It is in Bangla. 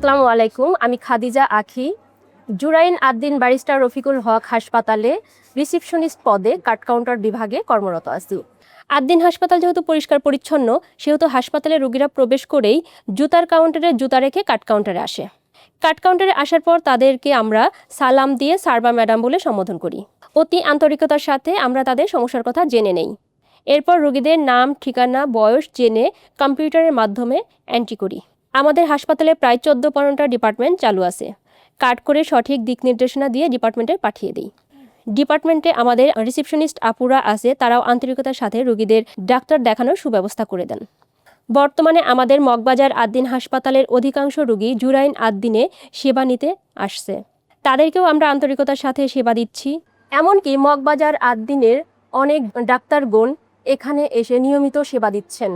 আসসালামু আলাইকুম। আমি খাদিজা আখি, জুরাইন আদ্দিন ব্যারিস্টার রফিকুল হক হাসপাতালে রিসিপশনিস্ট পদে কাট কাউন্টার বিভাগে কর্মরত আছি। আদ্দিন হাসপাতাল যেহেতু পরিষ্কার পরিচ্ছন্ন, সেহেতু হাসপাতালে রোগীরা প্রবেশ করেই জুতার কাউন্টারে জুতা রেখে কাট কাউন্টারে আসে। কাট কাউন্টারে আসার পর তাদেরকে আমরা সালাম দিয়ে স্যার বা ম্যাডাম বলে সম্বোধন করি। অতি আন্তরিকতার সাথে আমরা তাদের সমস্যার কথা জেনে নেই। এরপর রোগীদের নাম, ঠিকানা, বয়স জেনে কম্পিউটারের মাধ্যমে এন্ট্রি করি। আমাদের হাসপাতালে প্রায় 14-15টা ডিপার্টমেন্ট চালু আছে। কাট করে সঠিক দিক নির্দেশনা দিয়ে ডিপার্টমেন্টে পাঠিয়ে দিই। ডিপার্টমেন্টে আমাদের রিসিপশনিস্ট আপুরা আছে, তারাও আন্তরিকতার সাথে রোগীদের ডাক্তার দেখানোর সুব্যবস্থা করে দেন। বর্তমানে আমাদের মগবাজার আদ্দিন হাসপাতালের অধিকাংশ রোগী জুরাইন আদ্দিনে সেবা নিতে আসছে। তাদেরকেও আমরা আন্তরিকতার সাথে সেবা দিচ্ছি। এমনকি মগবাজার আদ্দিনের অনেক ডাক্তারগণ এখানে এসে নিয়মিত সেবা দিচ্ছেন।